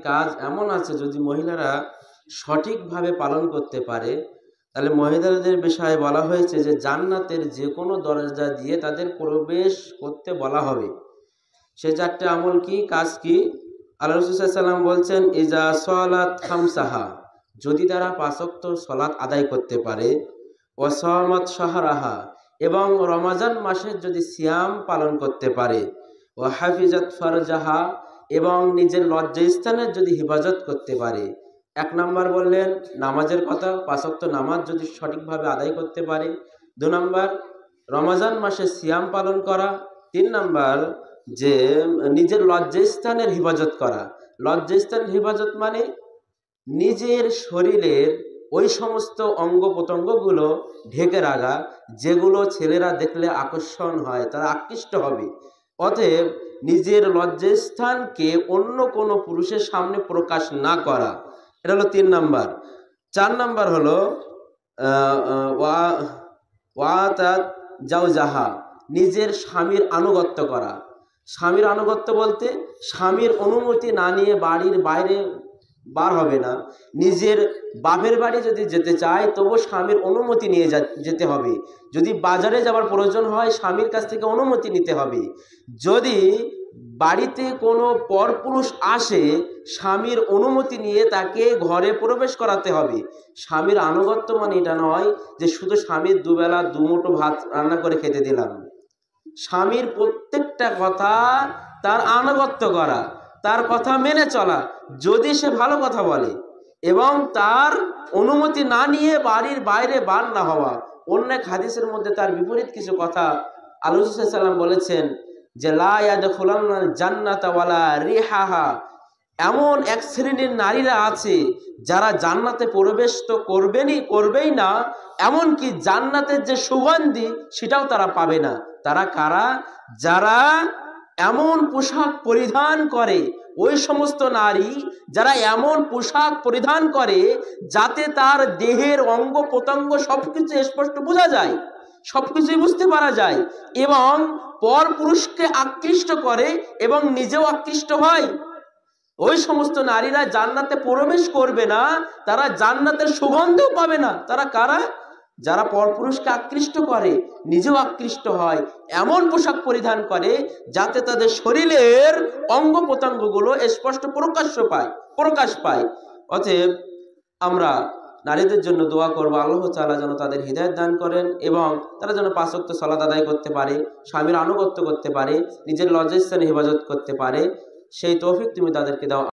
কাজ এমন আছে, যদি মহিলারা সঠিকভাবে পালন করতে পারে তাহলে মহিলাদের বিষয়ে বলা হয়েছে যে জান্নাতের যে কোনো দরজা দিয়ে তাদের প্রবেশ করতে বলা হবে। সে 4টে আমল কি, কাজ কি? আল্লাহ রাসূল সাল্লাল্লাহু আলাইহি ওয়াসাল্লাম বলছেন, ইজা সালাত খামসাহা, যদি তারা 5 ওয়াক্ত সালাত আদায় করতে পারে, ওয়া সামাত শাহরাহা, এবং রমজান মাসের যদি সিয়াম পালন করতে পারে, ওয়া হাফিজাত ফারজাহা, এবং নিজের লজ্জাস্থানের যদি হেফাজত করতে পারে। 1 নাম্বার বললেন নামাজের কথা, 5 ওয়াক্ত নামাজ যদি সঠিকভাবে আদায় করতে পারে। 2 নাম্বার রমজান মাসে সিয়াম পালন করা। 3 নাম্বার যে নিজের লজ্জাস্থানের হেফাজত করা। লজ্জাস্থান হেফাজত মানে নিজের শরীরের ওই সমস্ত অঙ্গ প্রত্যঙ্গগুলো ঢেকে রাখা যেগুলো ছেলেরা দেখলে আকর্ষণ হয়, তারা আকৃষ্ট হবে। অতএব নিজের লজ্জাস্থানকে অন্য কোনো পুরুষের সামনে প্রকাশ না করা, এটা হলো 3 নাম্বার। 4 নাম্বার হলো ওয়াতাত জাওজাহা, নিজের স্বামীর আনুগত্য করা। স্বামীর আনুগত্য বলতে স্বামীর অনুমতি না নিয়ে বাড়ির বাইরে বার হবে না। নিজের বাপের বাড়ি যদি যেতে চায় তবু স্বামীর অনুমতি নিয়ে যেতে হবে। যদি বাজারে যাওয়ার প্রয়োজন হয় স্বামীর কাছ থেকে অনুমতি নিতে হবে। যদি বাড়িতে কোনো পরপুরুষ আসে স্বামীর অনুমতি নিয়ে তাকে ঘরে প্রবেশ করাতে হবে। স্বামীর আনুগত্য মানে এটা নয় যে শুধু স্বামীর দুবেলা দুমুঠো ভাত রান্না করে খেতে দিলাম। স্বামীর প্রত্যেকটা কথা তার আনুগত্য করা, তার কথা মেনে চলা। যদি সে ভালো কথা বলে এবং তার অনুমতি না নিয়ে বাড়ির বাইরে বার না হওয়া। অন্য এক হাদিসের মধ্যে তার বিপরীত কিছু কথা আল্লাহ রাসূল সাল্লাল্লাহু আলাইহি ওয়াসাল্লাম বলেছেন যে লা ইয়াদখুলান্নাল জান্নাতা ওয়ালা রিহাহা, এমন এক শ্রেণীর নারীরা আছে যারা জান্নাতে প্রবেশ তো করবেই না, এমনকি জান্নাতের যে সুগন্ধি সেটাও তারা পাবে না। তারা কারা? যারা এমন পোশাক পরিধান করে, ওই সমস্ত নারী যারা এমন পোশাক পরিধান করে যাতে তার দেহের অঙ্গ প্রত্যঙ্গ সবকিছু স্পষ্ট বোঝা যায়, সবকিছুই বুঝতে পারা যায়, এবং পর পুরুষকে আকৃষ্ট করে এবং নিজেও আকৃষ্ট হয়। ওই সমস্ত নারীরা জান্নাতে প্রবেশ করবে না, তারা জান্নাতের সুগন্ধও পাবে না। তারা কারা? যারা পরপুরুষকে আকৃষ্ট করে, নিজেও আকৃষ্ট হয়, এমন পোশাক পরিধান করে যাতে তাদের শরীরের অঙ্গ প্রত্যঙ্গগুলো স্পষ্ট প্রকাশ পায়। অতএব আমরা নারীদের জন্য দোয়া করব, আল্লাহ তাআলা যেন তাদের হিদায়াত দান করেন এবং তারা যেন 5 ওয়াক্ত সালাত আদায় করতে পারে, স্বামীর আনুগত্য করতে পারে, নিজের লজ্জাস্থানে হেফাজত করতে পারে। সেই তৌফিক তুমি তাদেরকে দাও।